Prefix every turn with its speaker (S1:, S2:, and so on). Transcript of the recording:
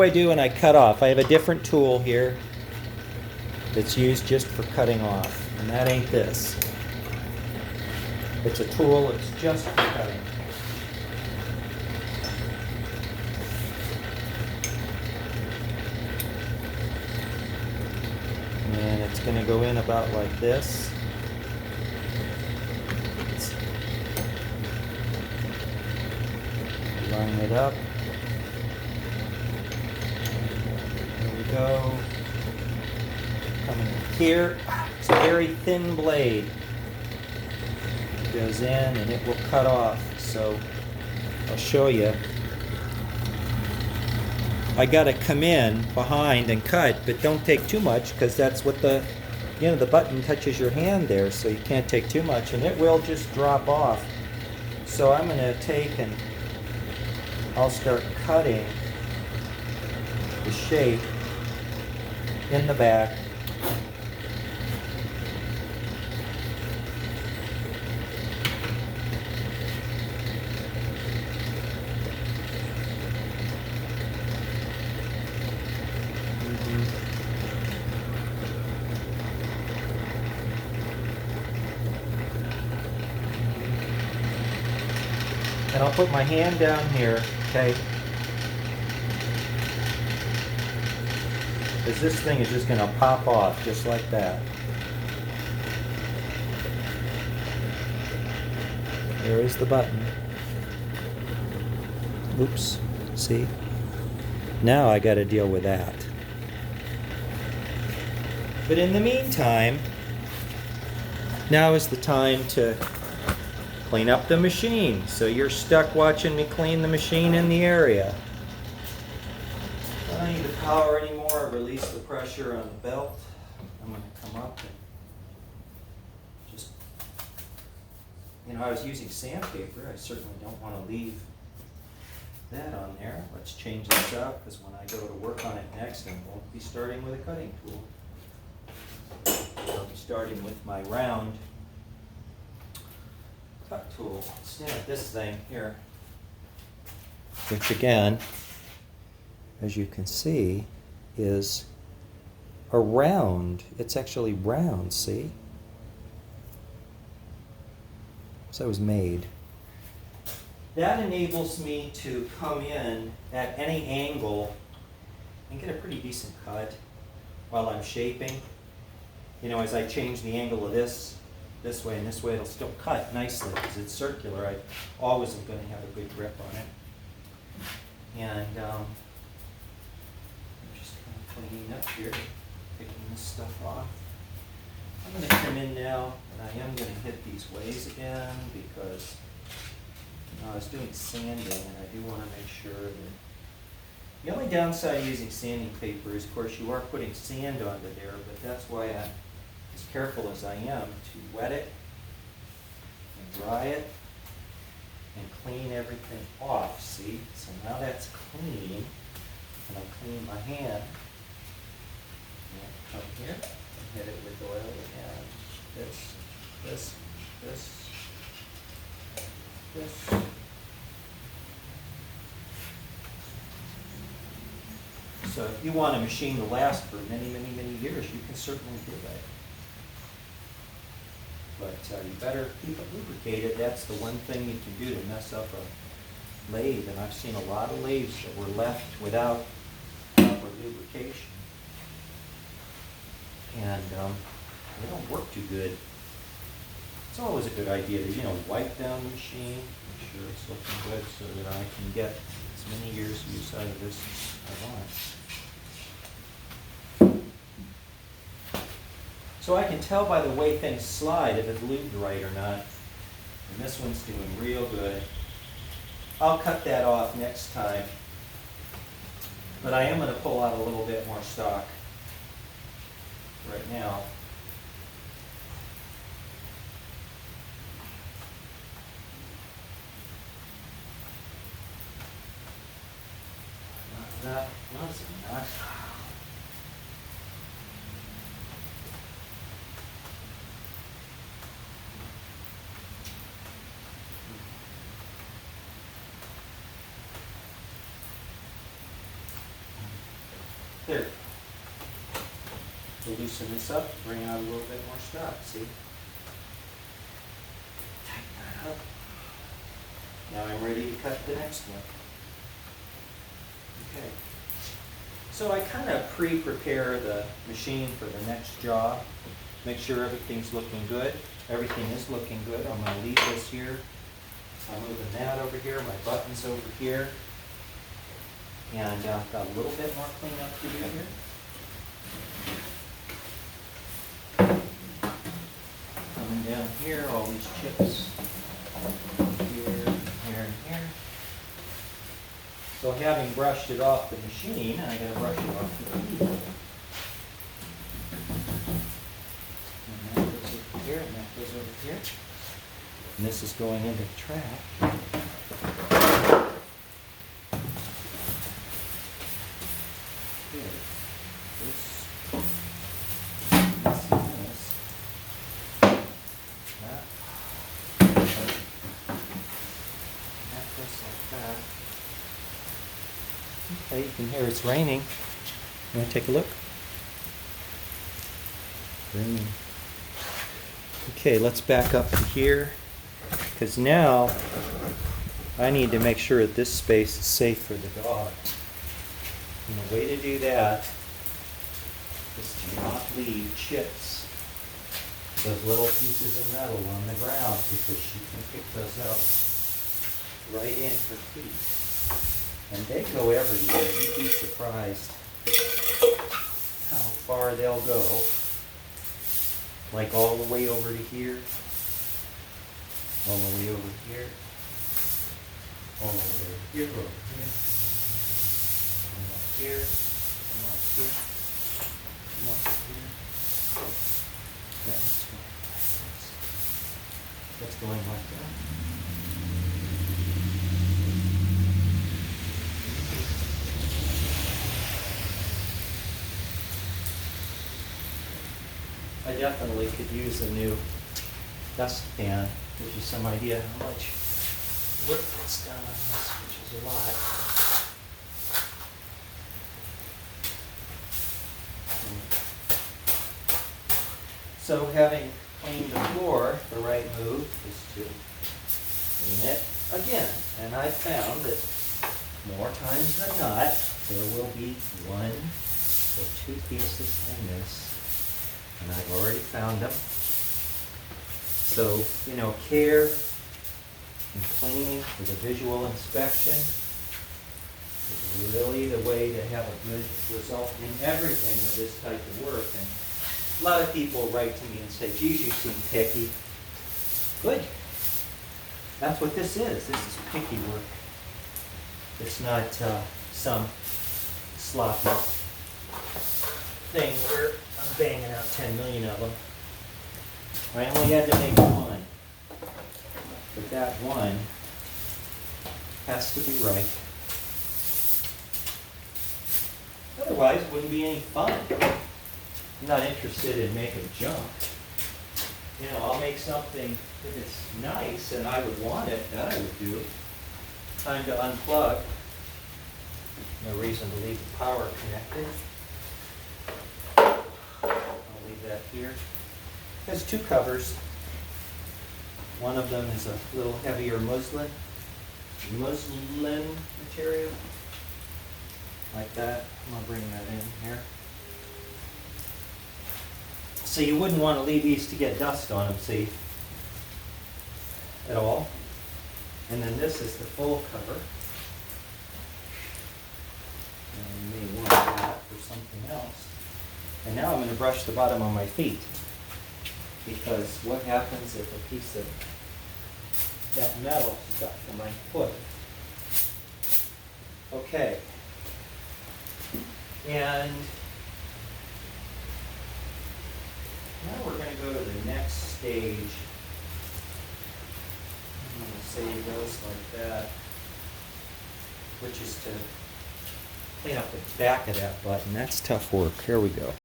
S1: what I do when I cut off. I have a different tool here that's used just for cutting off, and that ain't this. It's a tool that's just for cutting. And it's going to go in about like this. Line it up. There we go. Coming here. It's a very thin blade. It goes in and it will cut off. So I'll show you. I got to come in behind and cut, but don't take too much because that's what the button touches your hand there, so you can't take too much, and it will just drop off. So I'm going to take and I'll start cutting the shape in the back. And I'll put my hand down here, okay? Because this thing is just going to pop off just like that. There is the button. Oops, see? Now I got to deal with that. But in the meantime, now is the time to clean up the machine. So you're stuck watching me clean the machine in the area. I don't need the power anymore. Release the pressure on the belt. I'm going to come up and just, I was using sandpaper. I certainly don't want to leave that on there. Let's change this up, because when I go to work on it next, I won't be starting with a cutting tool. I'll be starting with my round cut tool. Stand at this thing here, which again, as you can see, is a round. It's actually round, see? So it was made. That enables me to come in at any angle and get a pretty decent cut while I'm shaping. As I change the angle of this way and this way, it'll still cut nicely because it's circular. I always am going to have a good grip on it. And I'm just kind of cleaning up here, picking this stuff off. I'm going to come in now, and I am going to hit these ways again because I was doing sanding, and I do want to make sure that the only downside of using sanding paper is, of course, you are putting sand onto there, but that's why I'm as careful as I am to wet it and dry it and clean everything off, see? So now that's clean, and I'll clean my hand. And I'll come here and hit it with oil again. This. So if you want a machine to last for many, many, many years, you can certainly do that. But you better keep it lubricated. That's the one thing you can do to mess up a lathe. And I've seen a lot of lathes that were left without proper lubrication. And they don't work too good. It's always a good idea to, wipe down the machine, make sure it's looking good so that I can get as many years use out of this as I want. So I can tell by the way things slide if it's lubed right or not. And this one's doing real good. I'll cut that off next time. But I am going to pull out a little bit more stock right now. Not so much. There. To loosen this up, bring out a little bit more stock, see? Tighten that up. Now I'm ready to cut the next one. Okay. So I kind of pre-prepare the machine for the next job. Make sure everything's looking good. Everything is looking good. I'm going to leave this here. I'm moving that over here. My button's over here. And got a little bit more cleanup to do here. Coming down here, all these chips. Here, here, and here. So having brushed it off the machine, I got to brush it off the keyboard. And that goes over here, and that goes over here. And this is going into the track. Here. This. This. That. That goes like that. Okay, you can hear it's raining. You want to take a look? Raining. Okay, let's back up to here, because now I need to make sure that this space is safe for the dog. And the way to do that is to not leave chips, those little pieces of metal on the ground, because she can pick those up right in her feet. And they go everywhere. You'd be surprised how far they'll go. Like all the way over to here. All the way over here. All the way over here. Over here. Come up here. Come up here. Come up here. That's going like this. That's going like that. I definitely could use a new dustpan. Gives you some idea how much work gets done on this, which is a lot. So having cleaned the floor, the right move is to clean it again. And I found that more times than not, there will be one or two pieces I miss. And I've already found them. So, you know, care and cleaning for the visual inspection is really the way to have a good result in everything with this type of work. And a lot of people write to me and say, geez, you seem picky. Good. That's what this is. This is picky work. It's not some sloppy thing where I'm banging out 10 million of them. I only had to make one. But that one has to be right. Otherwise, it wouldn't be any fun. I'm not interested in making junk. You know, I'll make something if it's nice and I would want it, that I would do. Time to unplug. No reason to leave the power connected. I'll leave that here. It has two covers. One of them is a little heavier muslin material, like that. I'm going to bring that in here. So you wouldn't want to leave these to get dust on them, see, at all. And then this is the full cover. And you may want that for something else. And now I'm going to brush the bottom of my feet. Because what happens if a piece of that metal stuck to my foot? Okay. And now we're going to go to the next stage. I'm going to save those like that, which is to clean up the back of that button. That's tough work. Here we go.